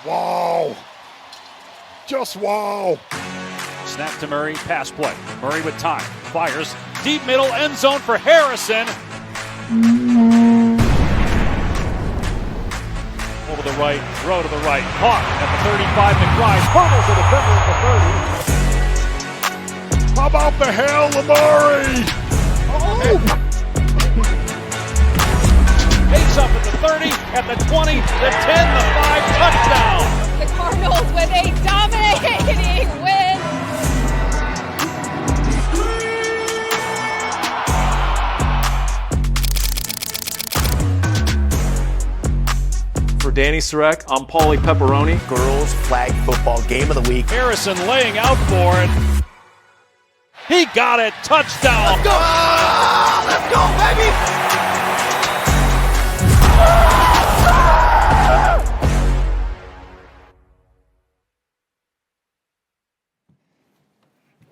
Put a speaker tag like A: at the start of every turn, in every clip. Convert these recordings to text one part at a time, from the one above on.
A: Wow. Just wow.
B: Snap to Murray, pass play. Murray with time, fires, deep middle, end zone for Harrison. Over the right, throw to the right, caught at the 35, McBride, hurdles to the 30.
A: How about the Hail Murray? Oh.
B: Takes up at the 30, at the 20, the 10, the 5, touchdown.
C: The Cardinals with a dominating win.
D: For Danny Sarek, I'm Paulie Pepperoni.
E: Girls Flag Football Game of the Week.
B: Harrison laying out for it. He got it. Touchdown.
E: Let's go. Let's go, baby.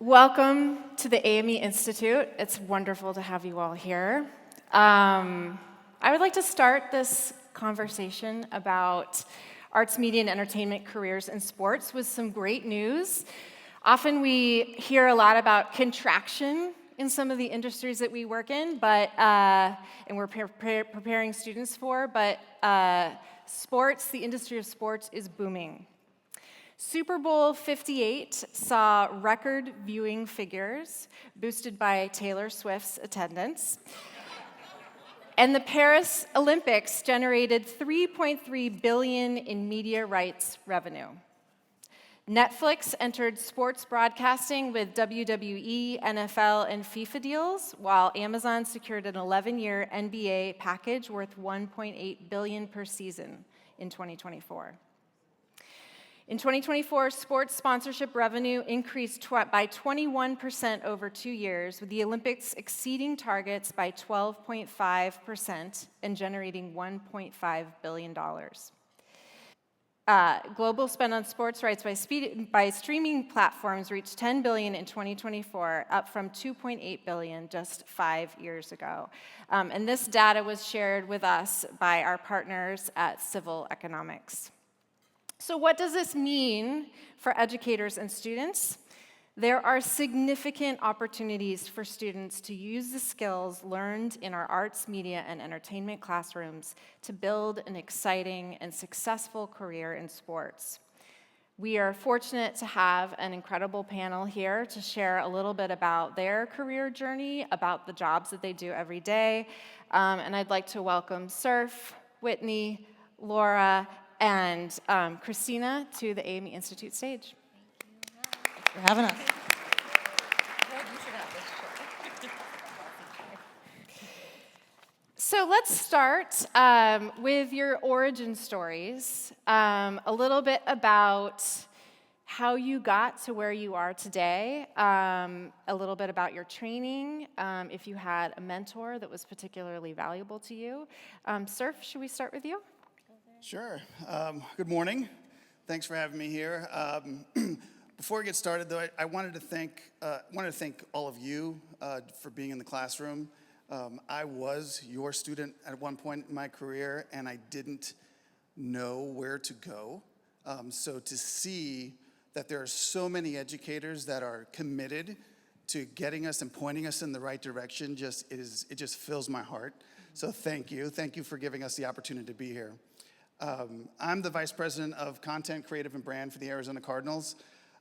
C: Welcome to the AME Institute. It's wonderful to have you all here. I would like to start this conversation about arts, media, and entertainment careers in sports with some great news. Often we hear a lot about contraction in some of the industries that we work in, and we're preparing students for, but sports, the industry of sports is booming. Super Bowl 58 saw record viewing figures boosted by Taylor Swift's attendance. And the Paris Olympics generated $3.3 billion in media rights revenue. Netflix entered sports broadcasting with WWE, NFL, and FIFA deals, while Amazon secured an 11-year NBA package worth $1.8 billion per season in 2024. In 2024, sports sponsorship revenue increased by 21% over 2 years, with the Olympics exceeding targets by 12.5% and generating $1.5 billion. Global spend on sports rights by streaming platforms reached $10 billion in 2024, up from $2.8 billion just 5 years ago. And this data was shared with us by our partners at Civil Economics. So what does this mean for educators and students? There are significant opportunities for students to use the skills learned in our arts, media, and entertainment classrooms to build an exciting and successful career in sports. We are fortunate to have an incredible panel here to share a little bit about their career journey, about the jobs that they do every day. And I'd like to welcome Surf, Whitney, Laura, and Crystina to the AME Institute stage.
F: Thanks for having us.
C: So let's start with your origin stories, a little bit about how you got to where you are today, a little bit about your training, if you had a mentor that was particularly valuable to you. Surf, should we start with you?
G: Sure. Good morning. Thanks for having me here. Before we get started, though, I wanted to thank all of you for being in the classroom. I was your student at one point in my career, and I didn't know where to go. So to see that there are so many educators that are committed to getting us and pointing us in the right direction it just fills my heart. So thank you. Thank you for giving us the opportunity to be here. I'm the Vice President of Content, Creative, and Brand for the Arizona Cardinals.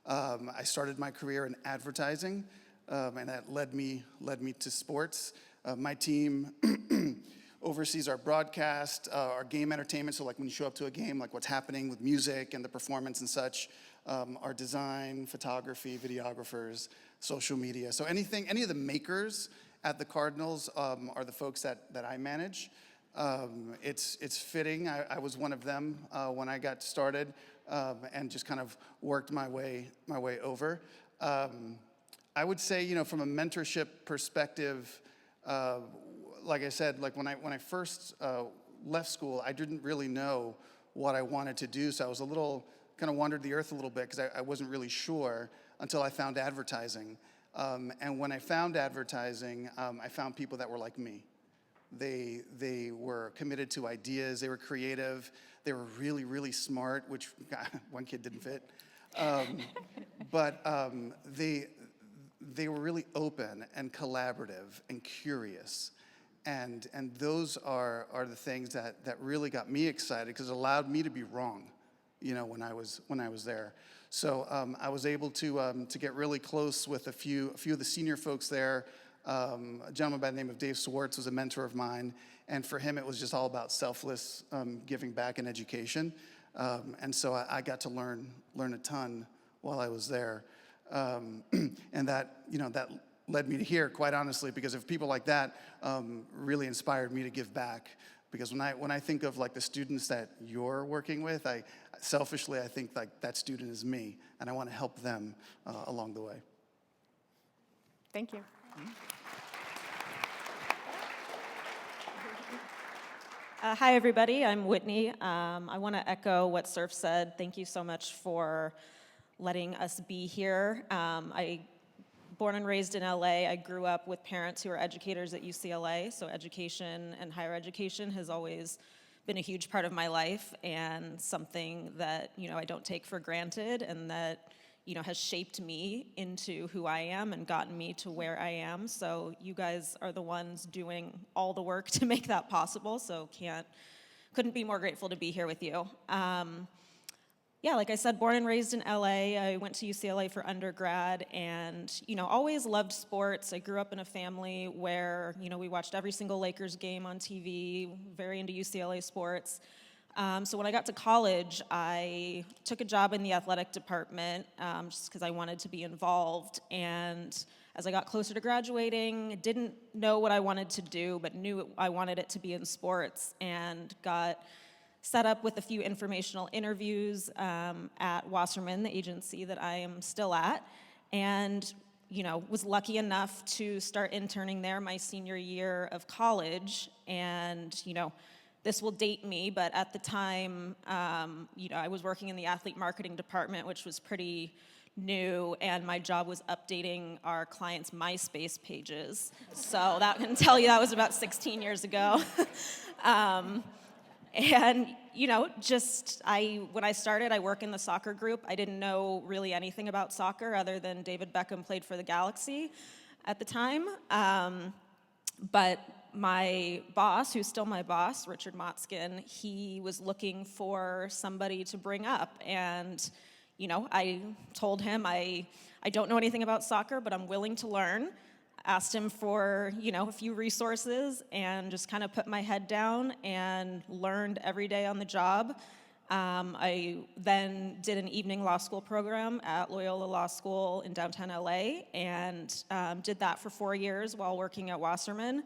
G: I started my career in advertising, and that led me to sports. My team oversees our broadcast, our game entertainment, so like when you show up to a game, like what's happening with music and the performance and such, our design, photography, videographers, social media. So any of the makers at the Cardinals are the folks that I manage. It's fitting. I was one of them when I got started and just kind of worked my way over. I would say, from a mentorship perspective, like I said, like when I first left school, I didn't really know what I wanted to do, so I was kind of wandered the earth a little bit because I wasn't really sure until I found advertising. And when I found advertising, I found people that were like me. They were committed to ideas. They were creative. They were really, really smart, which one kid didn't fit. But they were really open and collaborative and curious. And those are the things that really got me excited, because it allowed me to be wrong, when I was there. So I was able to get really close with a few of the senior folks there. A gentleman by the name of Dave Swartz was a mentor of mine, and for him it was just all about selfless giving back in education. And so I got to learn a ton while I was there, and that led me to here, quite honestly, because of people like that really inspired me to give back. Because when I think of like the students that you're working with, selfishly I think like that student is me, and I want to help them along the way.
C: Thank you.
F: Hi, everybody. I'm Whitney. I want to echo what Surf said. Thank you so much for letting us be here. Born and raised in LA, I grew up with parents who are educators at UCLA, so education and higher education has always been a huge part of my life, and something that I don't take for granted, and that has shaped me into who I am and gotten me to where I am. So you guys are the ones doing all the work to make that possible, so couldn't be more grateful to be here with you. Yeah, like I said, born and raised in LA. I went to UCLA for undergrad, and always loved sports. I grew up in a family where we watched every single Lakers game on TV, very into UCLA sports. So when I got to college, I took a job in the athletic department just because I wanted to be involved. And as I got closer to graduating, didn't know what I wanted to do, but knew I wanted it to be in sports, and got set up with a few informational interviews at Wasserman, the agency that I am still at, and was lucky enough to start interning there my senior year of college. And this will date me, but at the time, I was working in the athlete marketing department, which was pretty new, and my job was updating our clients' MySpace pages. So that can tell you that was about 16 years ago. And when I started, I work in the soccer group. I didn't know really anything about soccer other than David Beckham played for the Galaxy at the time. But my boss, who's still my boss, Richard Motzkin, he was looking for somebody to bring up. And, I told him I don't know anything about soccer, but I'm willing to learn. Asked him for, a few resources, and just kind of put my head down and learned every day on the job. I then did an evening law school program at Loyola Law School in downtown LA, and did that for 4 years while working at Wasserman.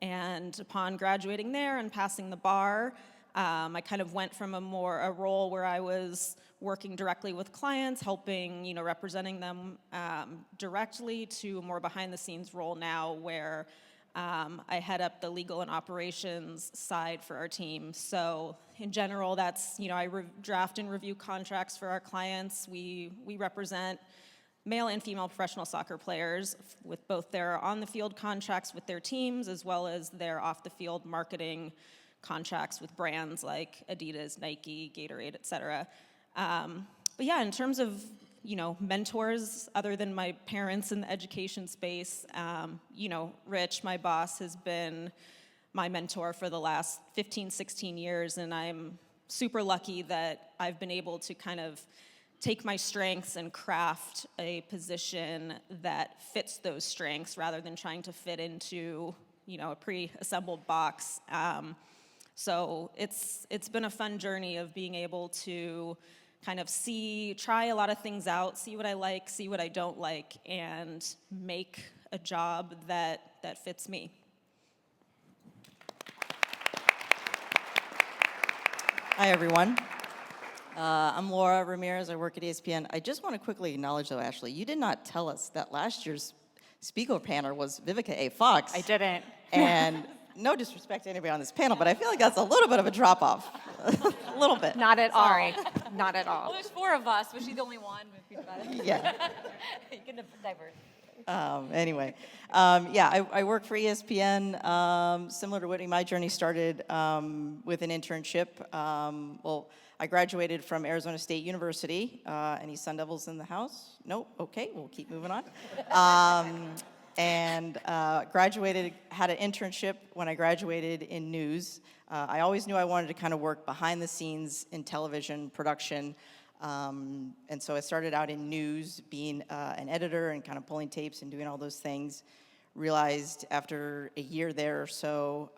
F: And upon graduating there and passing the bar, I kind of went from a role where I was working directly with clients, helping, representing them directly, to a more behind-the-scenes role now, where I head up the legal and operations side for our team. So in general, that's, I draft and review contracts for our clients. We represent male and female professional soccer players with both their on-the-field contracts with their teams, as well as their off-the-field marketing contracts with brands like Adidas, Nike, Gatorade, et cetera. But yeah, in terms of, mentors other than my parents in the education space, Rich, my boss, has been my mentor for the last 15, 16 years, and I'm super lucky that I've been able to kind of take my strengths and craft a position that fits those strengths rather than trying to fit into, a pre-assembled box. So it's been a fun journey of being able to kind of try a lot of things out, see what I like, see what I don't like, and make a job that fits me.
H: Hi, everyone. I'm Laura Ramirez. I work at ESPN. I just want to quickly acknowledge, though, Ashley, you did not tell us that last year's speaker panel was Vivica A. Fox.
C: I didn't.
H: And no disrespect to anybody on this panel, but I feel like that's a little bit of a drop-off. A little bit.
C: Not at
I: Sorry.
C: all. Not at all.
I: Well, there's 4 of us. Was she the only one?
H: Yeah.
I: You can divert.
H: Anyway, I work for ESPN. Similar to Whitney, my journey started with an internship. I graduated from Arizona State University. Any Sun Devils in the house? Nope. Okay, we'll keep moving on. Graduated, had an internship when I graduated in news. I always knew I wanted to kind of work behind the scenes in television production. And so I started out in news, being an editor and kind of pulling tapes and doing all those things. Realized after a year there or so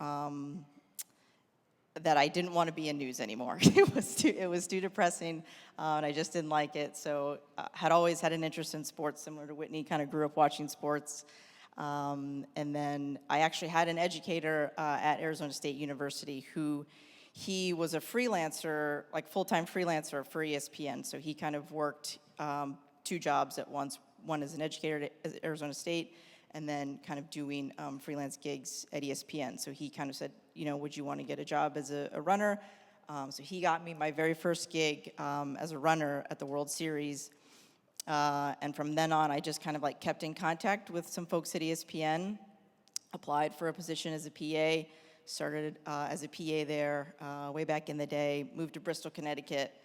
H: that I didn't want to be in news anymore. It was too depressing, and I just didn't like it. So had always had an interest in sports, similar to Whitney, kind of grew up watching sports. And then I actually had an educator at Arizona State University who he was a freelancer, like full-time freelancer for ESPN. So he kind of worked 2 jobs at once, one as an educator at Arizona State, and then kind of doing freelance gigs at ESPN. So he kind of said, would you want to get a job as a runner? So he got me my very first gig as a runner at the World Series. And from then on, I just kind of like kept in contact with some folks at ESPN, applied for a position as a PA, started as a PA there way back in the day, moved to Bristol, Connecticut.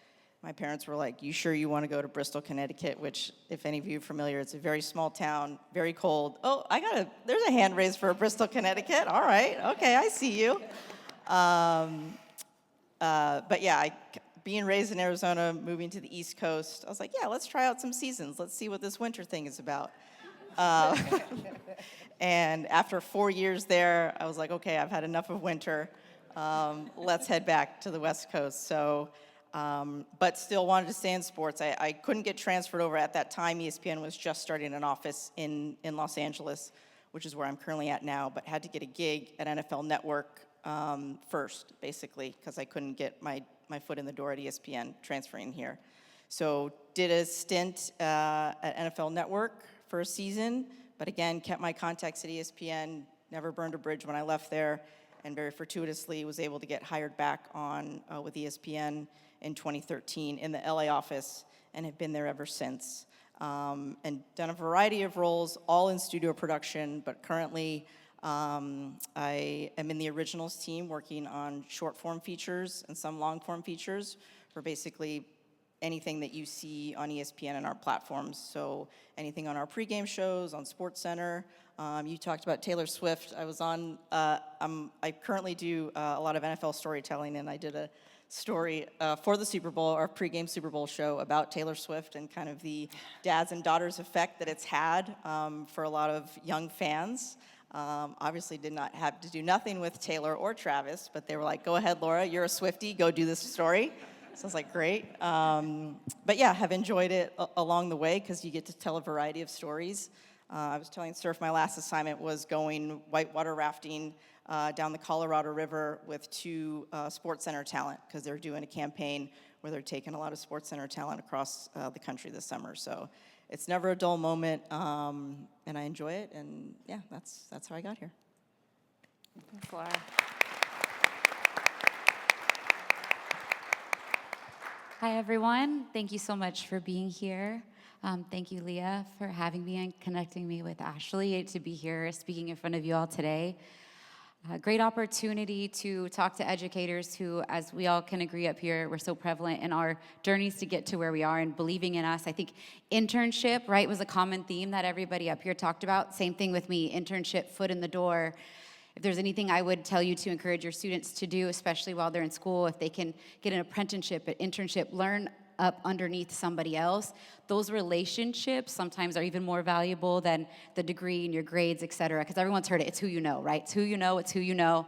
H: My parents were like, you sure you want to go to Bristol, Connecticut? Which, if any of you are familiar, it's a very small town, very cold. Oh, there's a hand raised for Bristol, Connecticut. All right, okay, I see you. But yeah, being raised in Arizona, moving to the East Coast, I was like, yeah, let's try out some seasons. Let's see what this winter thing is about. And after 4 years there, I was like, okay, I've had enough of winter. Let's head back to the West Coast. So, but still wanted to stay in sports. I couldn't get transferred over at that time. ESPN was just starting an office in Los Angeles, which is where I'm currently at now, but had to get a gig at NFL Network first, basically, because I couldn't get my foot in the door at ESPN transferring here. So did a stint at NFL Network for a season, but again, kept my contacts at ESPN, never burned a bridge when I left there, and very fortuitously was able to get hired back on with ESPN in 2013 in the LA office, and have been there ever since. And done a variety of roles, all in studio production, but currently I am in the originals team working on short form features and some long form features for basically anything that you see on ESPN and our platforms. So anything on our pregame shows, on SportsCenter. You talked about Taylor Swift. I was on, I currently do a lot of NFL storytelling, and I did a story for the Super Bowl, our pregame Super Bowl show, about Taylor Swift and kind of the dads and daughters effect that it's had for a lot of young fans. Obviously did not have to do nothing with Taylor or Travis, but they were like, go ahead, Laura, you're a Swiftie, go do this story. So I was like, great. But yeah, have enjoyed it along the way because you get to tell a variety of stories. I was telling Surf my last assignment was going whitewater rafting down the Colorado River with 2 SportsCenter talent because they're doing a campaign where they're taking a lot of SportsCenter talent across the country this summer. So it's never a dull moment, and I enjoy it. And yeah, that's how I got here.
C: Thanks, Laura.
I: Hi, everyone. Thank you so much for being here. Thank you, Leah, for having me and connecting me with Ashley to be here speaking in front of you all today. Great opportunity to talk to educators who, as we all can agree up here, we're so prevalent in our journeys to get to where we are and believing in us. I think internship, right, was a common theme that everybody up here talked about. Same thing with me, internship, foot in the door. If there's anything I would tell you to encourage your students to do, especially while they're in school, if they can get an apprenticeship, an internship, learn up underneath somebody else, those relationships sometimes are even more valuable than the degree and your grades, et cetera, because everyone's heard it. It's who you know, right? It's who you know, it's who you know,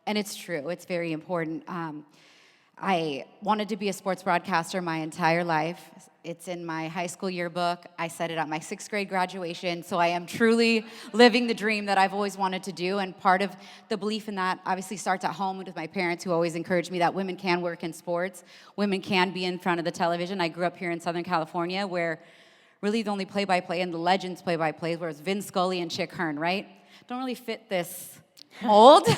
I: and it's true. It's very important. I wanted to be a sports broadcaster my entire life. It's in my high school yearbook. I said it at my 6th grade graduation, so I am truly living the dream that I've always wanted to do, and part of the belief in that obviously starts at home with my parents who always encouraged me that women can work in sports, women can be in front of the television. I grew up here in Southern California where really the only play-by-play and the legends play-by-play was Vin Scully and Chick Hearn, right? don't really fit this mold,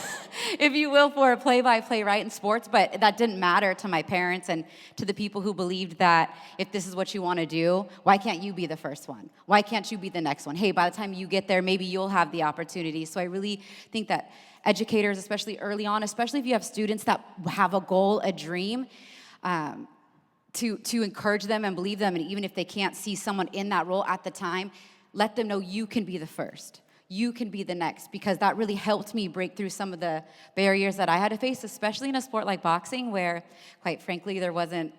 I: if you will, for a play-by-play right in sports, but that didn't matter to my parents and to the people who believed that if this is what you want to do, why can't you be the first one? Why can't you be the next one? Hey, by the time you get there, maybe you'll have the opportunity. So I really think that educators, especially early on, especially if you have students that have a goal, a dream, to encourage them and believe them, and even if they can't see someone in that role at the time, let them know you can be the first. You can be the next, because that really helped me break through some of the barriers that I had to face, especially in a sport like boxing, where, quite frankly, there wasn't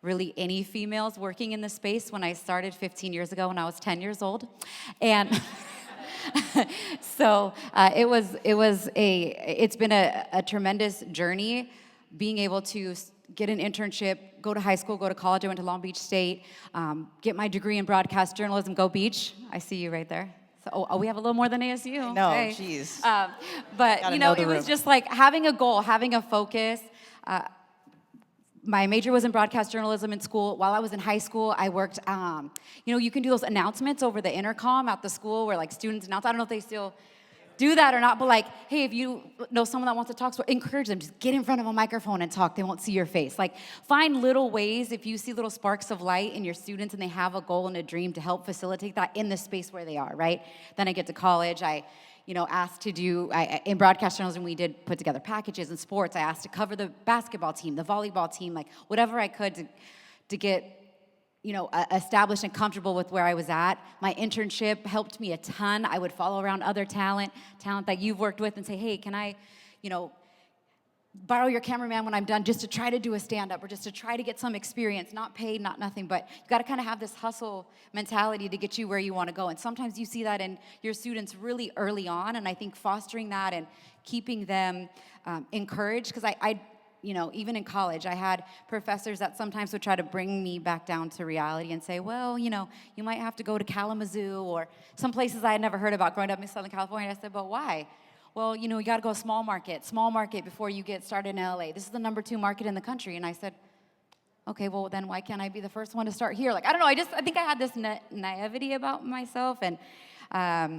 I: really any females working in the space when I started 15 years ago when I was 10 years old. And so it's been a tremendous journey being able to get an internship, go to high school, go to college. I went to Long Beach State, get my degree in broadcast journalism, go Beach. I see you right there. So, we have a little more than ASU.
H: No,
I: hey.
H: geez.
I: But, it was just like having a goal, having a focus. My major was in broadcast journalism in school. While I was in high school, I worked, you can do those announcements over the intercom at the school where, like, students announce. I don't know if they still do that or not, but, like, hey, if you know someone that wants to talk, so encourage them. Just get in front of a microphone and talk. They won't see your face. Like, find little ways, if you see little sparks of light in your students and they have a goal and a dream, to help facilitate that in the space where they are, right? Then I get to college. I asked to do, in broadcast journalism, we did put together packages. In sports, I asked to cover the basketball team, the volleyball team, like whatever I could to get, established and comfortable with where I was at. My internship helped me a ton. I would follow around other talent that you've worked with and say, hey, can I, borrow your cameraman when I'm done, just to try to do a stand-up or just to try to get some experience, not paid, not nothing, but you got to kind of have this hustle mentality to get you where you want to go. And sometimes you see that in your students really early on, and I think fostering that and keeping them encouraged, because I even in college, I had professors that sometimes would try to bring me back down to reality and say, well, you might have to go to Kalamazoo or some places I had never heard about growing up in Southern California. I said, but why? Well, you got to go small market before you get started in LA. This is the number 2 market in the country. And I said, okay, well, then why can't I be the first one to start here? Like, I don't know. I think I had this naivety about myself, and that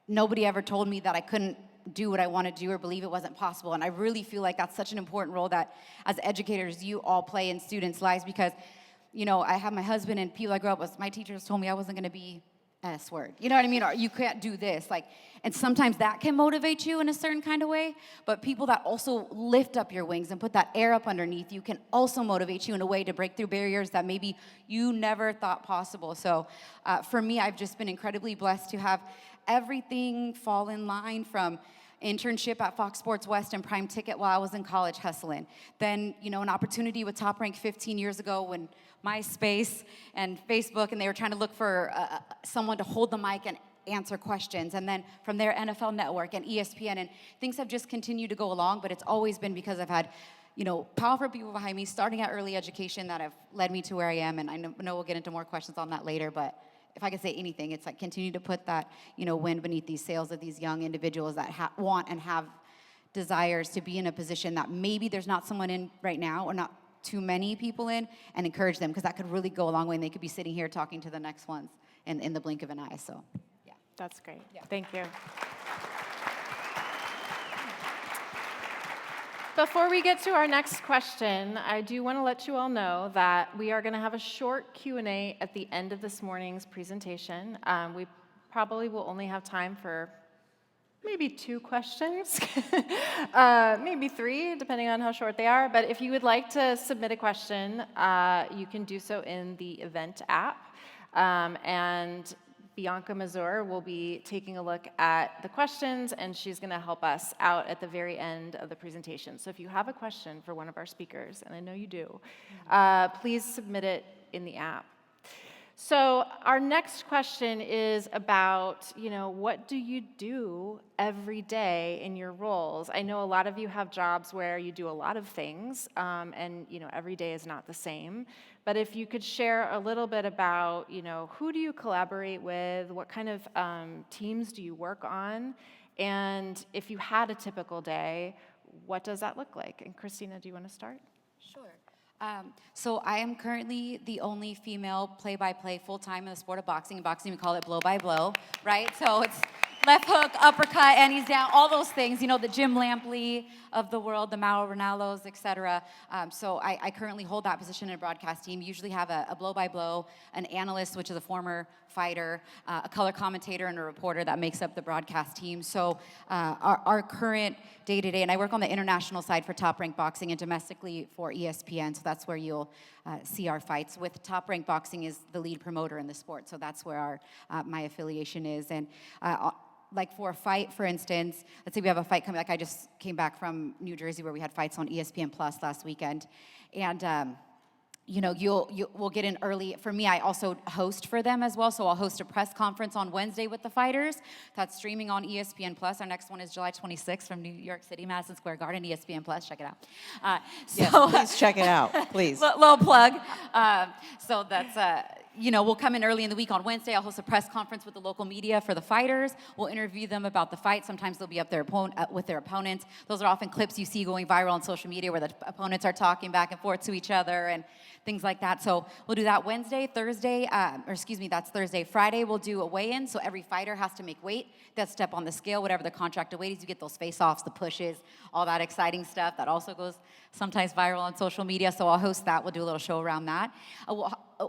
I: nobody ever told me that I couldn't do what I want to do or believe it wasn't possible. And I really feel like that's such an important role that as educators you all play in students' lives, because, I have my husband and people I grew up with, my teachers told me I wasn't going to be S word. You know what I mean? Or you can't do this. Like, and sometimes that can motivate you in a certain kind of way, but people that also lift up your wings and put that air up underneath you can also motivate you in a way to break through barriers that maybe you never thought possible. So for me, I've just been incredibly blessed to have everything fall in line, from internship at Fox Sports West and Prime Ticket while I was in college hustling. Then, an opportunity with Top Rank 15 years ago when MySpace and Facebook, and they were trying to look for someone to hold the mic and answer questions. And then from there, NFL Network and ESPN, and things have just continued to go along, but it's always been because I've had, powerful people behind me, starting at early education, that have led me to where I am. And I know we'll get into more questions on that later, but if I could say anything, it's like continue to put that, wind beneath these sails of these young individuals that want and have desires to be in a position that maybe there's not someone in right now, or not too many people in, and encourage them, because that could really go a long way, and they could be sitting here talking to the next ones in the blink of an eye. So, yeah.
C: That's great. Yeah. Thank you. Before we get to our next question, I do want to let you all know that we are going to have a short Q&A at the end of this morning's presentation. We probably will only have time for maybe 2 questions, maybe 3, depending on how short they are. But if you would like to submit a question, you can do so in the event app. And Bianca Mazur will be taking a look at the questions, and she's going to help us out at the very end of the presentation. So if you have a question for one of our speakers, and I know you do, please submit it in the app. So our next question is about, what do you do every day in your roles? I know a lot of you have jobs where you do a lot of things, and, every day is not the same. But if you could share a little bit about, who do you collaborate with? What kind of teams do you work on? And if you had a typical day, what does that look like? And Christina, do you want to start?
I: Sure. So I am currently the only female play-by-play full-time in the sport of boxing. In boxing, we call it blow-by-blow, right? So it's left hook, uppercut, and he's down, all those things, you know, the Jim Lampley of the world, the Mauro Ranallos, et cetera. So I currently hold that position in a broadcast team, usually have a blow-by-blow, an analyst, which is a former fighter, a color commentator, and a reporter that makes up the broadcast team. So our current day-to-day, and I work on the international side for Top Rank Boxing and domestically for ESPN, so that's where you'll see our fights. With Top Rank Boxing is the lead promoter in the sport, so that's where my affiliation is. And like for a fight, for instance, let's say we have a fight coming, like I just came back from New Jersey where we had fights on ESPN Plus last weekend, and you know, we'll get in early. For me, I also host for them as well, so I'll host a press conference on Wednesday with the fighters. That's streaming on ESPN Plus. Our next one is July 26th from New York City, Madison Square Garden, ESPN Plus. Check it out.
H: Yes, please check it out, please.
I: Little plug. So that's, you know, we'll come in early in the week on Wednesday. I'll host a press conference with the local media for the fighters. We'll interview them about the fight. Sometimes they'll be up there with their opponents. Those are often clips you see going viral on social media where the opponents are talking back and forth to each other and things like that. So we'll do that Wednesday, Thursday, that's Thursday. Friday, we'll do a weigh-in. So every fighter has to make weight. They'll step on the scale, whatever the contracted weight is. You get those face-offs, the pushes, all that exciting stuff. That also goes sometimes viral on social media. So I'll host that. We'll do a little show around that.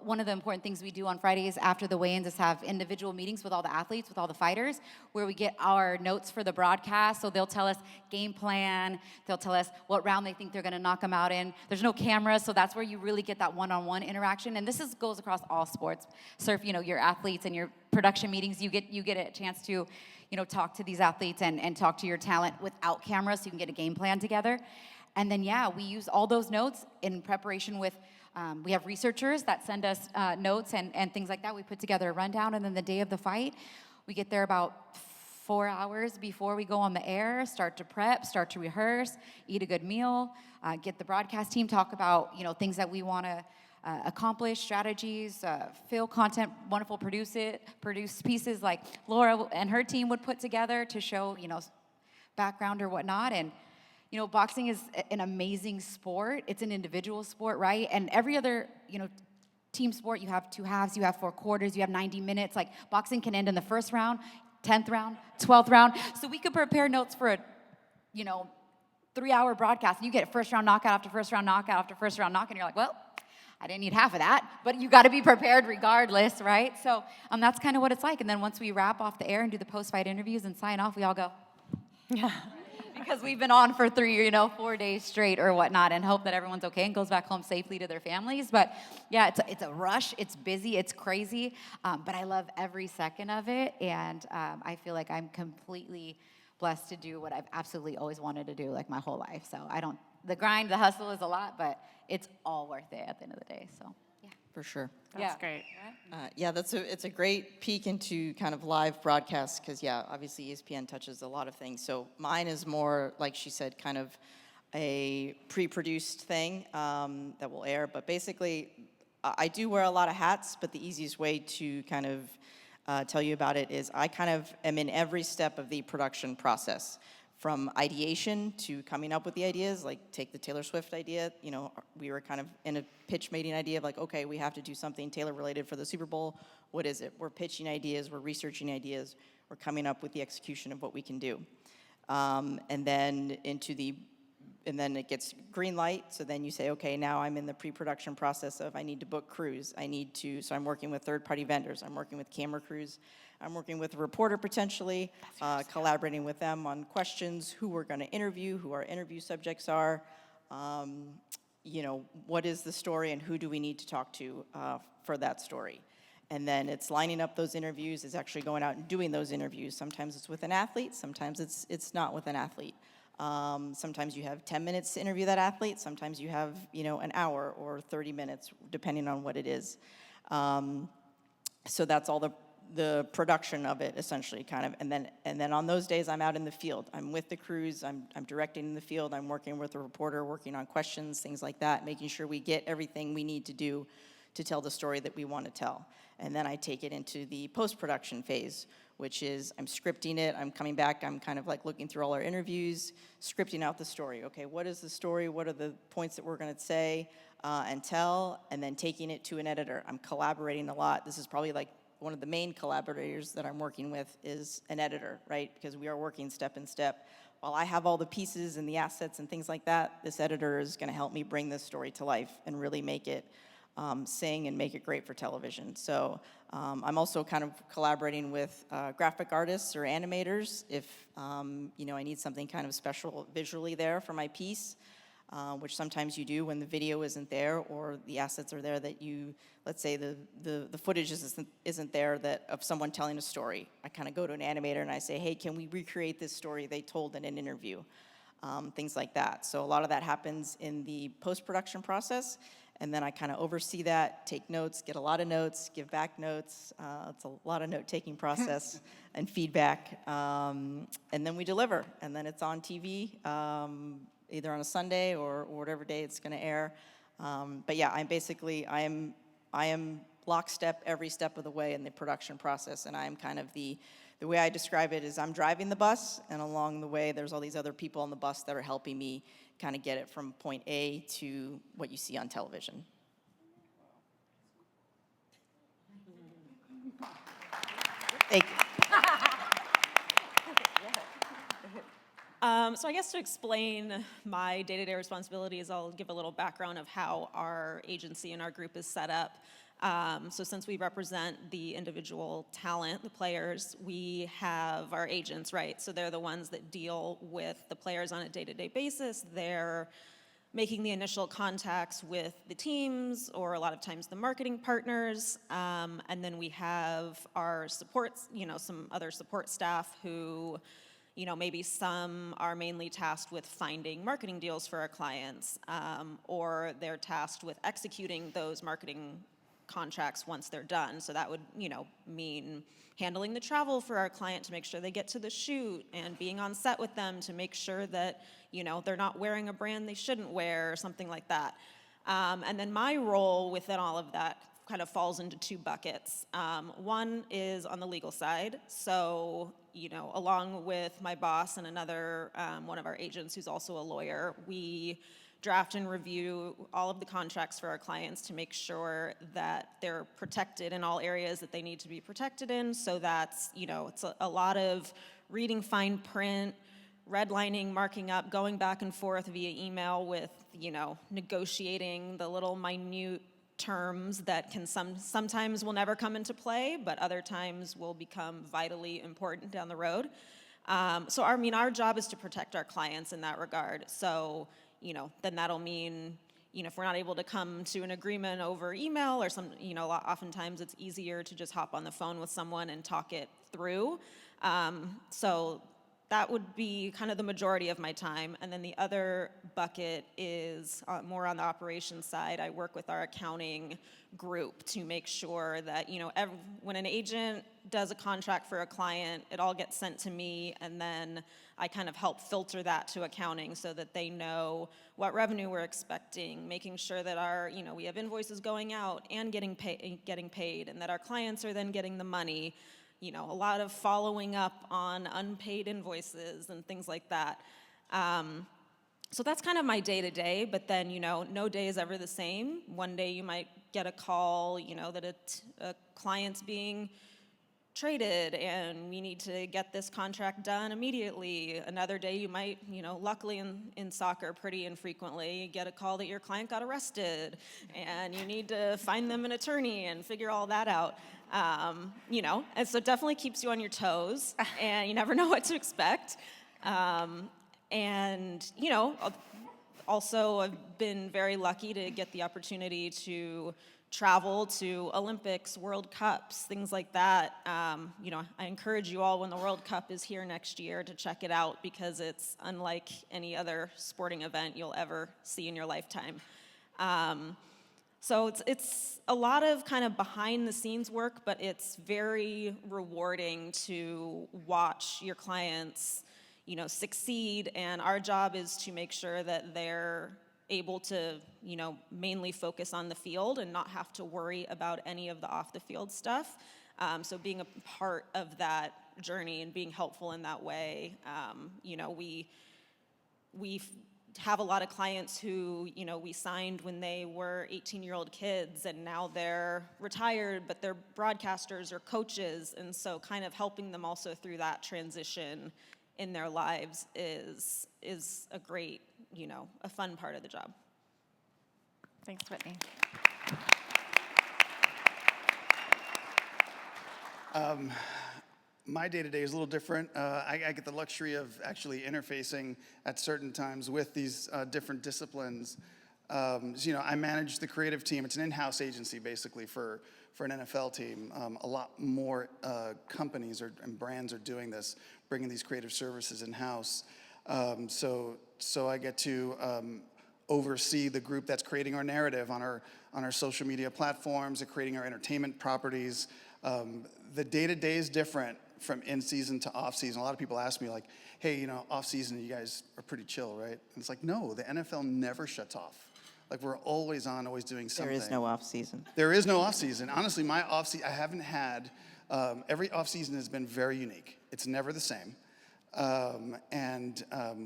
I: One of the important things we do on Fridays after the weigh-ins is have individual meetings with all the athletes, with all the fighters, where we get our notes for the broadcast. So they'll tell us game plan. They'll tell us what round they think they're going to knock them out in. There's no cameras, so that's where you really get that one-on-one interaction. And this goes across all sports. Surf, you know, your athletes and your production meetings, you get a chance to, you know, talk to these athletes and talk to your talent without cameras, so you can get a game plan together. And then, yeah, we use all those notes in preparation with. We have researchers that send us notes and things like that. We put together a rundown, and then the day of the fight, we get there about 4 hours before we go on the air, start to prep, start to rehearse, eat a good meal, get the broadcast team, talk about, you know, things that we want to accomplish, strategies, fill content, wonderful produce pieces like Laura and her team would put together to show, you know, background or whatnot. And you know, boxing is an amazing sport. It's an individual sport, right? And every other, you know, team sport, you have 2 halves, you have 4 quarters, you have 90 minutes. Like, boxing can end in the first round, 10th round, 12th round. So we could prepare notes for a, you know, 3-hour broadcast. And you get first round knockout after first round knockout after first round knockout, and you're like, well, I didn't need half of that, but you got to be prepared regardless, right? So that's kind of what it's like. And then once we wrap off the air and do the post-fight interviews and sign off, we all go, yeah. Because we've been on for 4 days straight or whatnot, and hope that everyone's okay and goes back home safely to their families. But yeah, it's a rush. It's busy. It's crazy. But I love every second of it, and I feel like I'm completely blessed to do what I've absolutely always wanted to do, like my whole life. So the grind, the hustle is a lot, but it's all worth it at the end of the day. So yeah,
H: For sure.
C: That's great.
H: Yeah, it's a great peek into kind of live broadcasts because, yeah, obviously ESPN touches a lot of things. So mine is more, like she said, kind of a pre-produced thing that will air. But basically, I do wear a lot of hats, but the easiest way to kind of tell you about it is I kind of am in every step of the production process. From ideation to coming up with the ideas, like take the Taylor Swift idea, you know, we were kind of in a pitch meeting idea of like, okay, we have to do something Taylor related for the Super Bowl. What is it? We're pitching ideas, we're researching ideas, we're coming up with the execution of what we can do. And then it gets green light, so then you say, okay, now I'm in the pre-production process of I need to book crews. So I'm working with third-party vendors, I'm working with camera crews, I'm working with a reporter potentially, collaborating with them on questions, who we're going to interview, who our interview subjects are, you know, what is the story and who do we need to talk to for that story. And then it's lining up those interviews, it's actually going out and doing those interviews. Sometimes it's with an athlete, sometimes it's not with an athlete. Sometimes you have 10 minutes to interview that athlete, sometimes you have, you know, an hour or 30 minutes, depending on what it is. So that's all the production of it, essentially, kind of, and then on those days, I'm out in the field. I'm with the crews, I'm directing in the field, I'm working with the reporter, working on questions, things like that, making sure we get everything we need to do to tell the story that we want to tell. And then I take it into the post-production phase, which is I'm scripting it, I'm coming back, I'm kind of like looking through all our interviews, scripting out the story. Okay, what is the story? What are the points that we're going to say and tell? And then taking it to an editor. I'm collaborating a lot. This is probably like one of the main collaborators that I'm working with is an editor, right? Because we are working step in step. While I have all the pieces and the assets and things like that, this editor is going to help me bring this story to life and really make it sing and make it great for television. So I'm also kind of collaborating with graphic artists or animators if I need something kind of special visually there for my piece, which sometimes you do when the video isn't there or the assets are there that let's say the footage isn't there of someone telling a story. I kind of go to an animator and I say, hey, can we recreate this story they told in an interview? Things like that. So a lot of that happens in the post-production process. And then I kind of oversee that, take notes, get a lot of notes, give back notes. It's a lot of note-taking process and feedback. And then we deliver. And then it's on TV, either on a Sunday or whatever day it's going to air. But yeah, I am lockstep every step of the way in the production process. And I'm kind of the way I describe it is I'm driving the bus, and along the way there's all these other people on the bus that are helping me kind of get it from point A to what you see on television. Thank you.
F: So I guess to explain my day-to-day responsibilities, I'll give a little background of how our agency and our group is set up. So since we represent the individual talent, the players, we have our agents, right? So they're the ones that deal with the players on a day-to-day basis. They're making the initial contacts with the teams or a lot of times the marketing partners. And then we have our supports, some other support staff who, maybe some are mainly tasked with finding marketing deals for our clients, or they're tasked with executing those marketing contracts once they're done. So that would, mean handling the travel for our client to make sure they get to the shoot and being on set with them to make sure that, they're not wearing a brand they shouldn't wear or something like that. And then my role within all of that kind of falls into two buckets. One is on the legal side. So, along with my boss and another one of our agents who's also a lawyer, we draft and review all of the contracts for our clients to make sure that they're protected in all areas that they need to be protected in. So that's, it's a lot of reading fine print, redlining, marking up, going back and forth via email with, negotiating the little minute terms that can sometimes will never come into play, but other times will become vitally important down the road. So our job is to protect our clients in that regard. So, then that'll mean, if we're not able to come to an agreement over email or oftentimes it's easier to just hop on the phone with someone and talk it through. So that would be kind of the majority of my time. And then the other bucket is more on the operations side. I work with our accounting group to make sure that, when an agent does a contract for a client, it all gets sent to me, and then I kind of help filter that to accounting so that they know what revenue we're expecting, making sure that we have invoices going out and getting paid, and that our clients are then getting the money. A lot of following up on unpaid invoices and things like that. So that's kind of my day-to-day, but then, no day is ever the same. One day you might get a call, that a client's being traded and we need to get this contract done immediately. Another day you might, luckily in soccer pretty infrequently, get a call that your client got arrested and you need to find them an attorney and figure all that out. And so it definitely keeps you on your toes and you never know what to expect. Also I've been very lucky to get the opportunity to travel to Olympics, World Cups, things like that. I encourage you all when the World Cup is here next year to check it out because it's unlike any other sporting event you'll ever see in your lifetime. So it's a lot of kind of behind the scenes work, but it's very rewarding to watch your clients, succeed. And our job is to make sure that they're able to, mainly focus on the field and not have to worry about any of the off the field stuff. So being a part of that journey and being helpful in that way, we have a lot of clients who, we signed when they were 18-year-old kids, and now they're retired, but they're broadcasters or coaches, and so kind of helping them also through that transition in their lives is a great, a fun part of the job.
C: Thanks, Whitney.
G: My day-to-day is a little different. I get the luxury of actually interfacing at certain times with these different disciplines. I manage the creative team. It's an in-house agency, basically, for an NFL team. A lot more companies and brands are doing this, bringing these creative services in-house. So I get to oversee the group that's creating our narrative on our social media platforms, and creating our entertainment properties. The day-to-day is different from in-season to off-season. A lot of people ask me, like, hey, off-season, you guys are pretty chill, right? And it's like, no, the NFL never shuts off. Like, we're always on, always doing something.
H: There is no off-season.
G: There is no off-season. Honestly, my off-season, I haven't had, every off-season has been very unique. It's never the same.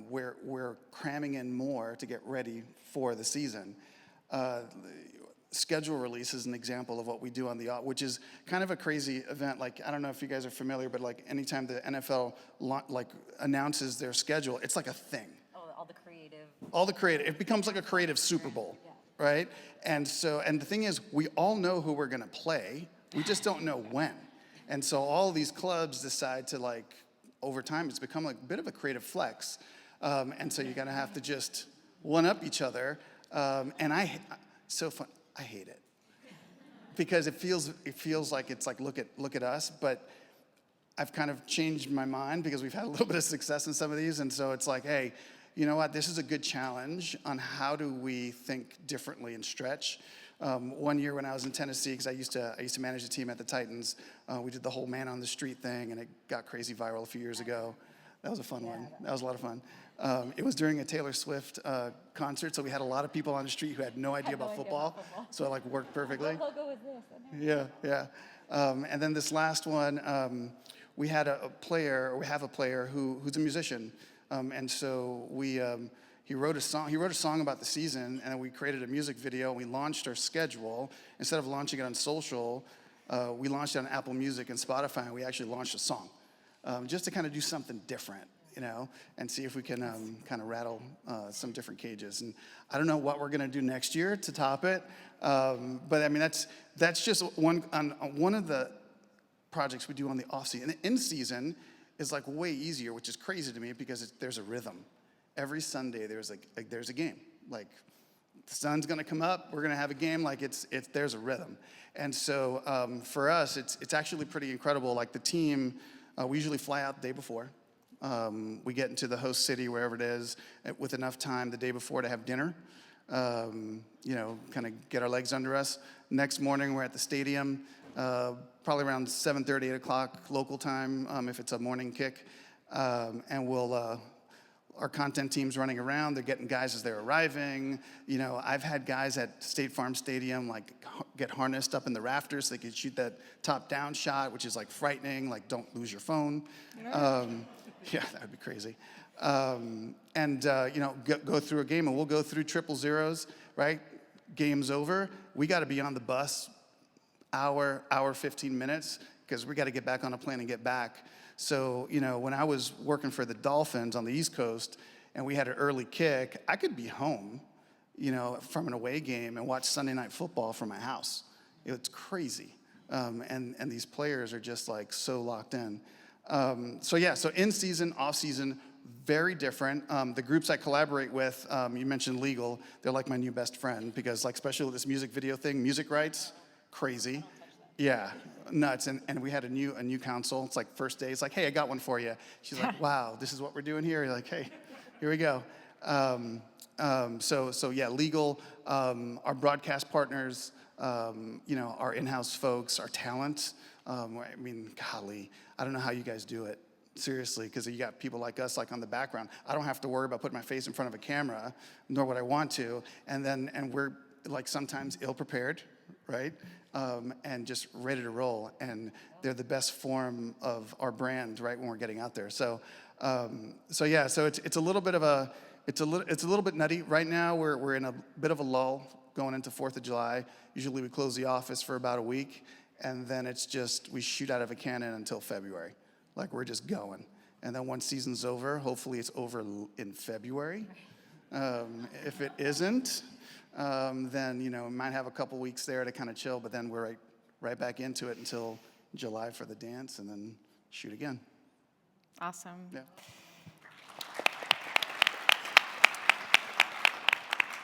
G: We're cramming in more to get ready for the season. Schedule release is an example of what we do on the which is kind of a crazy event. Like, I don't know if you guys are familiar, but like anytime the NFL announces their schedule, it's like a thing.
I: All the creative.
G: All the creative. It becomes like a creative Super Bowl, right? And the thing is, we all know who we're gonna play. We just don't know when. And so all these clubs decide to over time, it's become like a bit of a creative flex. And so you're gonna have to just one-up each other. So fun. I hate it because it feels like it's like look at us, but I've kind of changed my mind because we've had a little bit of success in some of these, and so it's like, hey, you know what? This is a good challenge on how do we think differently and stretch. One year when I was in Tennessee, because I used to manage the team at the Titans, we did the whole man on the street thing, and it got crazy viral a few years ago. That was a fun one. That was a lot of fun. It was during a Taylor Swift concert, so we had a lot of people on the street who had no idea about football. So it worked perfectly.
I: What logo is this?
G: Yeah. And then this last one, we had a player who's a musician, and so he wrote a song about the season, and we created a music video. And we launched our schedule instead of launching it on social. We launched it on Apple Music and Spotify, and we actually launched a song just to kind of do something different. And see if we can kind of rattle some different cages. And I don't know what we're going to do next year to top it, but I mean that's just one of the projects we do on the off season. And the in season is way easier, which is crazy to me because there's a rhythm. Every Sunday there's a game. Like the sun's going to come up, we're going to have a game. There's a rhythm. And so for us, it's actually pretty incredible. Like the team, we usually fly out the day before. We get into the host city, wherever it is, with enough time the day before to have dinner, kind of get our legs under us. Next morning, we're at the stadium, probably around 7:30, 8 o'clock local time, if it's a morning kick. And our content team's running around. They're getting guys as they're arriving. I've had guys at State Farm Stadium, get harnessed up in the rafters so they can shoot that top-down shot, which is, frightening. Don't lose your phone. Yeah, that would be crazy. Go through a game, and we'll go through 000s, right? Game's over. We got to be on the bus hour 15 minutes because we got to get back on a plane and get back. So, when I was working for the Dolphins on the East Coast and we had an early kick, I could be home, from an away game and watch Sunday Night Football from my house. It's crazy. And these players are just so locked in. So in season, off season, very different. The groups I collaborate with, you mentioned legal, they're like my new best friend because especially with this music video thing, music rights, crazy. Yeah, nuts. And we had a new counsel. It's first day, it's hey, I got one for you. She's like, wow, this is what we're doing here. You're like, hey, here we go. Legal, our broadcast partners, our in-house folks, our talent. Golly, I don't know how you guys do it, seriously, because you got people like us, on the background. I don't have to worry about putting my face in front of a camera, nor would I want to. And we're sometimes ill-prepared, right? And just ready to roll. And they're the best form of our brand, right, when we're getting out there. So it's a little bit of it's a little bit nutty. Right now, we're in a bit of a lull going into 4th of July. Usually we close the office for about a week, and then it's just, we shoot out of a cannon until February. Like, we're just going. And then once season's over, hopefully it's over in February. If it isn't, then, you know, we might have a couple weeks there to kind of chill, but then we're right back into it until July for the dance, and then shoot again.
C: Awesome.
G: Yeah.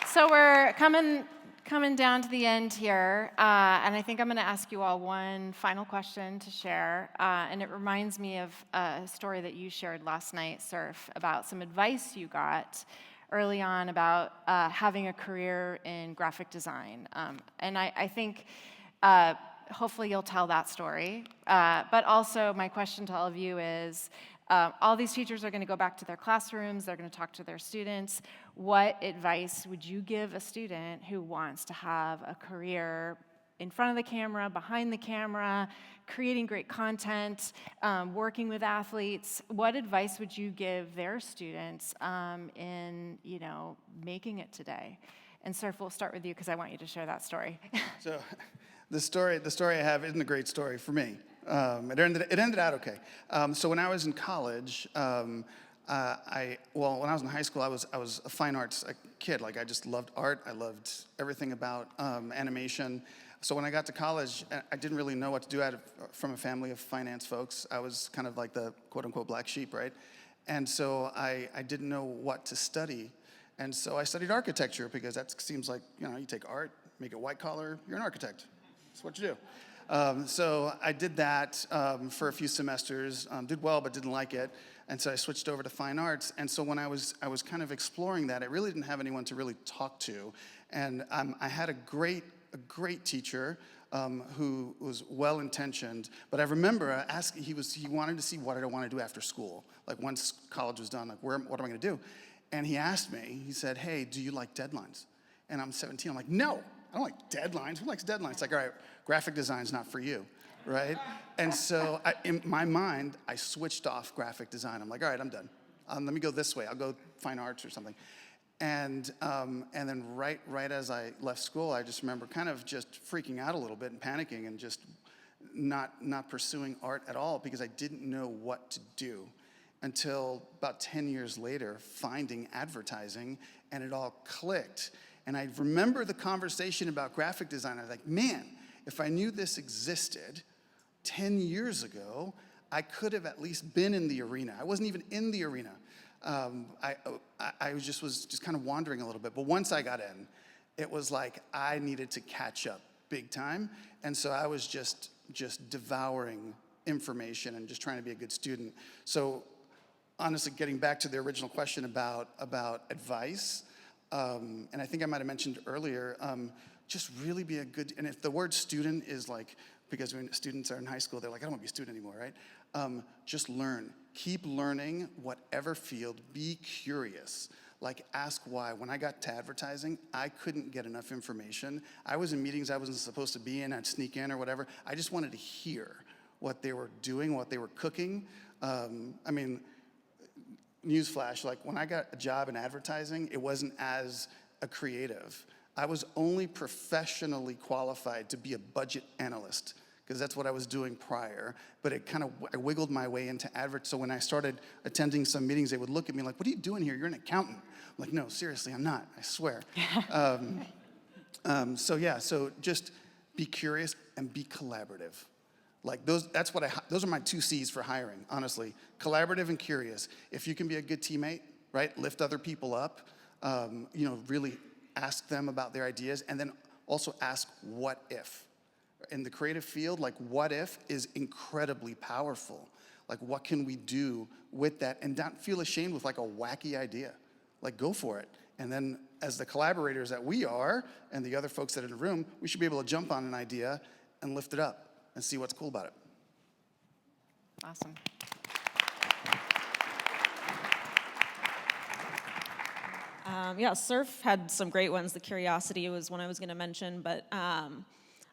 C: So we're coming down to the end here, and I think I'm going to ask you all one final question to share, and it reminds me of a story that you shared last night, Surf, about some advice you got early on about having a career in graphic design, and I think hopefully you'll tell that story, but also my question to all of you is, all these teachers are going to go back to their classrooms, they're going to talk to their students. What advice would you give a student who wants to have a career in front of the camera, behind the camera, creating great content, working with athletes? What advice would you give their students in, you know, making it today? And Surf, we'll start with you because I want you to share that story.
G: So the story I have isn't a great story for me. It ended out okay. So when I was in college, when I was in high school, I was a fine arts kid. Like, I just loved art. I loved everything about animation. So when I got to college, I didn't really know what to do. From a family of finance folks. I was kind of like the quote-unquote black sheep, right? And so I didn't know what to study. And so I studied architecture because that seems like, you know, you take art, make it white collar, you're an architect. That's what you do. So I did that for a few semesters, did well but didn't like it, and so I switched over to fine arts. And so when I was kind of exploring that, I really didn't have anyone to really talk to, and I had a great teacher who was well-intentioned, but I remember he wanted to see what did I want to do after school, like once college was done, like what am I going to do? And he asked me, he said, "Hey, do you like deadlines?" And I'm 17, I'm like, "No, I don't like deadlines. Who likes deadlines?" It's like, all right, graphic design's not for you, right? And so in my mind, I switched off graphic design. I'm like, all right, I'm done. Let me go this way. I'll go fine arts or something. And then right as I left school, I just remember kind of just freaking out a little bit and panicking and just not pursuing art at all because I didn't know what to do until about 10 years later, finding advertising, and it all clicked. And I remember the conversation about graphic design. I was like, man, if I knew this existed 10 years ago, I could have at least been in the arena. I wasn't even in the arena. I was just kind of wandering a little bit. But once I got in, it was like I needed to catch up big time. And so I was just devouring information and just trying to be a good student. So honestly, getting back to the original question about advice, and I think I might have mentioned earlier, just really be a good, and if the word student is like, because when students are in high school, they're like, I don't want to be a student anymore, right? Just learn. Keep learning whatever field. Be curious. Like, ask why. When I got to advertising, I couldn't get enough information. I was in meetings I wasn't supposed to be in. I'd sneak in or whatever. I just wanted to hear what they were doing, what they were cooking. I mean, newsflash, like when I got a job in advertising, it wasn't as a creative. I was only professionally qualified to be a budget analyst because that's what I was doing prior, but I wiggled my way into advert. So when I started attending some meetings, they would look at me like, what are you doing here? You're an accountant. I'm like, no, seriously, I'm not, I swear. So just be curious and be collaborative. Like those are my 2 C's for hiring, honestly. Collaborative and curious. If you can be a good teammate, right? Lift other people up, really ask them about their ideas, and then also ask what if. In the creative field, like what if is incredibly powerful. Like what can we do with that? And don't feel ashamed with like a wacky idea. Like go for it. And then as the collaborators that we are, and the other folks that are in the room, we should be able to jump on an idea and lift it up and see what's cool about it.
C: Awesome.
F: Surf had some great ones. The curiosity was one I was going to mention, but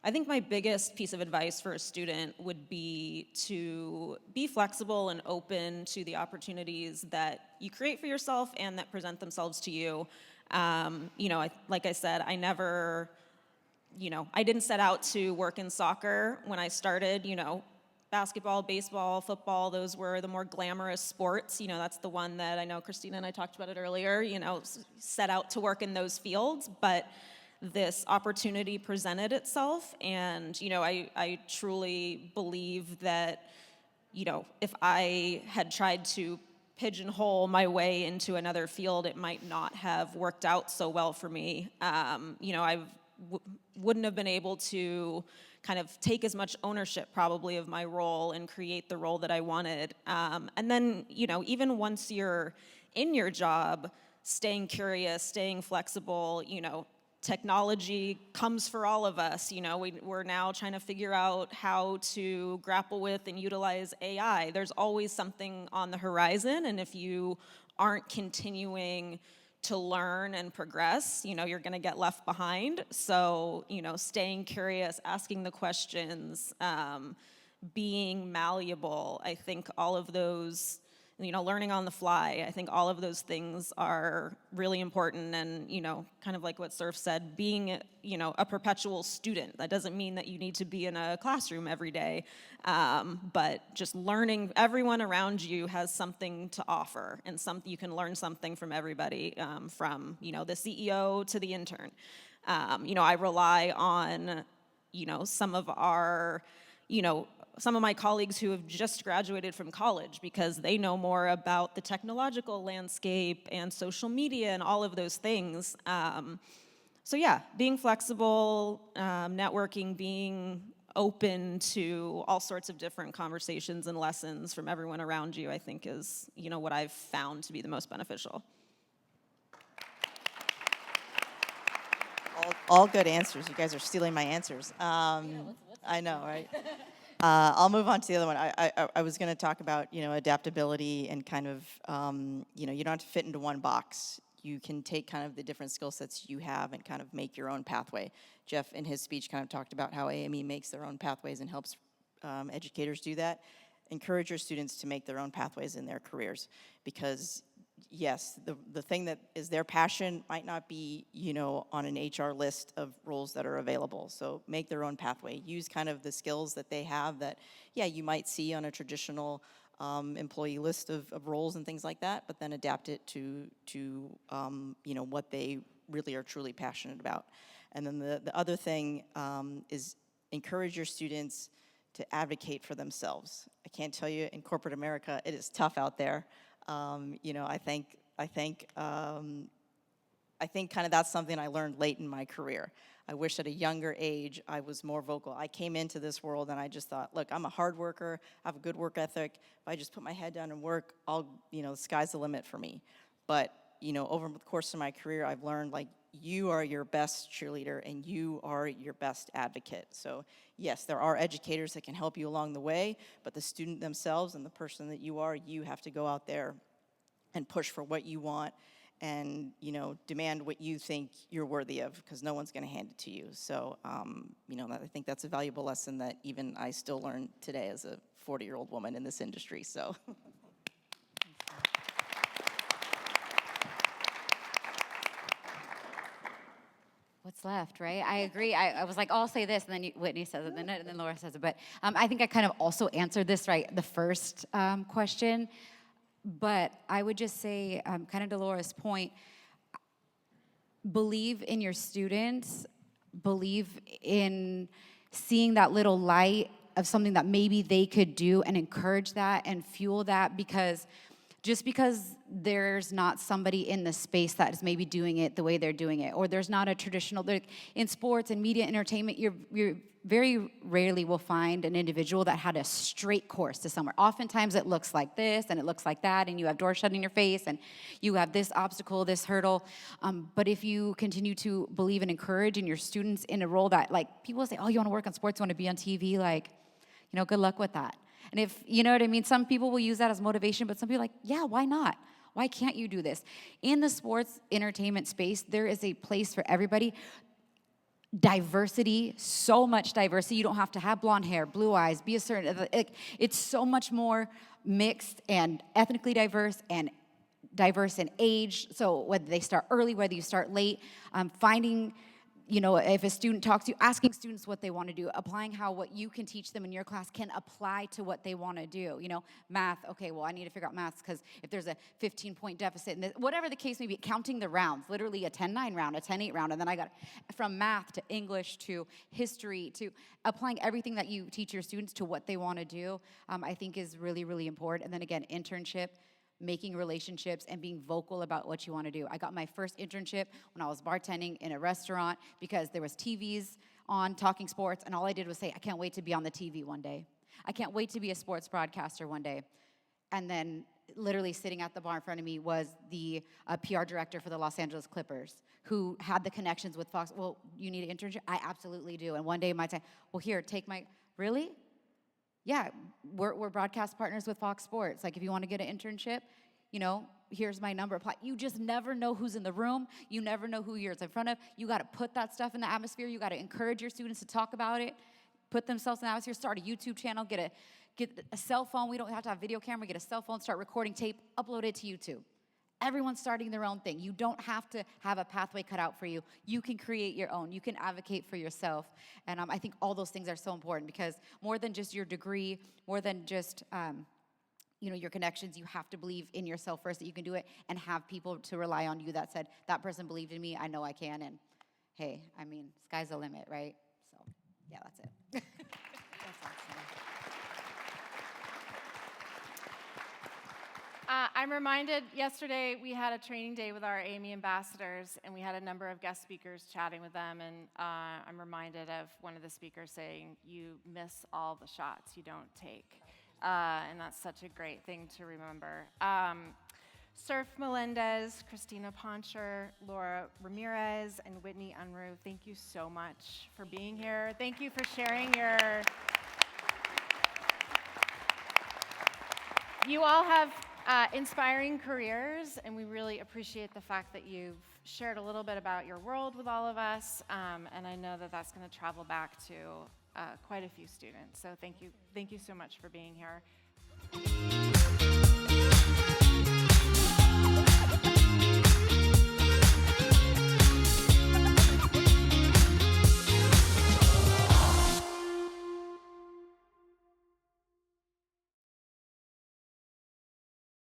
F: I think my biggest piece of advice for a student would be to be flexible and open to the opportunities that you create for yourself and that present themselves to you. Like I said, I never, I didn't set out to work in soccer when I started. Basketball, baseball, football, those were the more glamorous sports. That's the one that I know Christina and I talked about it earlier, set out to work in those fields. But this opportunity presented itself, and I truly believe that if I had tried to pigeonhole my way into another field, it might not have worked out so well for me. I wouldn't have been able to kind of take as much ownership probably of my role and create the role that I wanted. And then even once you're in your job, staying curious, staying flexible, technology comes for all of us. We're now trying to figure out how to grapple with and utilize AI. There's always something on the horizon, and if you aren't continuing to learn and progress, you're gonna get left behind. So, staying curious, asking the questions, being malleable, I think all of those, learning on the fly, I think all of those things are really important. And, kind of like what Surf said, being, a perpetual student. That doesn't mean that you need to be in a classroom every day, but just learning, everyone around you has something to offer, and you can learn something from everybody, from, the CEO to the intern. I rely on, some of our, some of my colleagues who have just graduated from college, because they know more about the technological landscape and social media and all of those things. So yeah, being flexible, networking, being open to all sorts of different conversations and lessons from everyone around you, I think is, what I've found to be the most beneficial.
H: All good answers. You guys are stealing my answers. I know, right? I'll move on to the other one. I was going to talk about, adaptability and kind of, you don't have to fit into one box. You can take kind of the different skill sets you have and kind of make your own pathway. Jeff, in his speech, kind of talked about how AME makes their own pathways and helps educators do that. Encourage your students to make their own pathways in their careers, because yes, the thing that is their passion might not be, on an HR list of roles that are available. So make their own pathway. Use kind of the skills that they have that, you might see on a traditional employee list of roles and things like that, but then adapt it to what they really are truly passionate about. And then the other thing is encourage your students to advocate for themselves. I can't tell you, in corporate America, it is tough out there. I think kind of that's something I learned late in my career. I wish at a younger age I was more vocal. I came into this world and I just thought, look, I'm a hard worker, I have a good work ethic. If I just put my head down and work, the sky's the limit for me. But, over the course of my career, I've learned, you are your best cheerleader and you are your best advocate. So yes, there are educators that can help you along the way, but the student themselves and the person that you are, you have to go out there and push for what you want and, demand what you think you're worthy of, because no one's going to hand it to you. So, I think that's a valuable lesson that even I still learn today as a 40-year-old woman in this industry, so.
I: What's left, right? I agree. I was like, I'll say this, and then Whitney says it, and then Laura says it. But I think I kind of also answered this, right, the first question. But I would just say, kind of to Laura's point, believe in your students, believe in seeing that little light of something that maybe they could do, and encourage that and fuel that, because just because there's not somebody in the space that is maybe doing it the way they're doing it, or there's not a traditional, in sports and media entertainment, you're very rarely will find an individual that had a straight course to somewhere. Oftentimes it looks like this and it looks like that, and you have doors shut in your face and you have this obstacle, this hurdle. But if you continue to believe and encourage in your students in a role that, people say, oh, you want to work on sports, you want to be on TV, good luck with that. And if, you know what I mean, some people will use that as motivation, but some people are like, yeah, why not? Why can't you do this? In the sports entertainment space, there is a place for everybody. diversity, so much diversity. You don't have to have blonde hair, blue eyes, be a certain, it's so much more mixed and ethnically diverse and diverse in age. So whether they start early, whether you start late, finding, if a student talks to you, asking students what they want to do, applying how what you can teach them in your class can apply to what they want to do. Math, okay, well, I need to figure out maths because if there's a 15-point deficit, and whatever the case may be, counting the rounds, literally a 10-9 round, a 10-8 round, and then I got from math to English to history to applying everything that you teach your students to what they want to do, I think is really, really important. And then again, internship, making relationships and being vocal about what you want to do. I got my first internship when I was bartending in a restaurant because there was TVs on talking sports, and all I did was say, I can't wait to be on the TV one day. I can't wait to be a sports broadcaster one day. And then literally sitting at the bar in front of me was the PR director for the Los Angeles Clippers who had the connections with Fox. Well, you need an internship? I absolutely do. And one day might say, well, here, take my, really? Yeah, we're broadcast partners with Fox Sports. Like, if you want to get an internship, here's my number. Apply. You just never know who's in the room. You never know who you're in front of. You got to put that stuff in the atmosphere. You got to encourage your students to talk about it, put themselves in the atmosphere, start a YouTube channel, get a cell phone. We don't have to have a video camera. Get a cell phone, start recording tape, upload it to YouTube. Everyone's starting their own thing. You don't have to have a pathway cut out for you. You can create your own. You can advocate for yourself. And I think all those things are so important because more than just your degree, more than just your connections, you have to believe in yourself first that you can do it and have people to rely on you that said, that person believed in me, I know I can. And hey, sky's the limit, right? So yeah, that's it. That's awesome.
C: I'm reminded yesterday we had a training day with our AME ambassadors, and we had a number of guest speakers chatting with them, and I'm reminded of one of the speakers saying, you miss all the shots you don't take, and that's such a great thing to remember. Surf Melendez, Crystina Poncher, Laura Ramirez, and Whitney Unruh, thank you so much for being here. Thank you for sharing your... You all have inspiring careers, and we really appreciate the fact that you've shared a little bit about your world with all of us, and I know that that's going to travel back to quite a few students. So thank you so much for being here.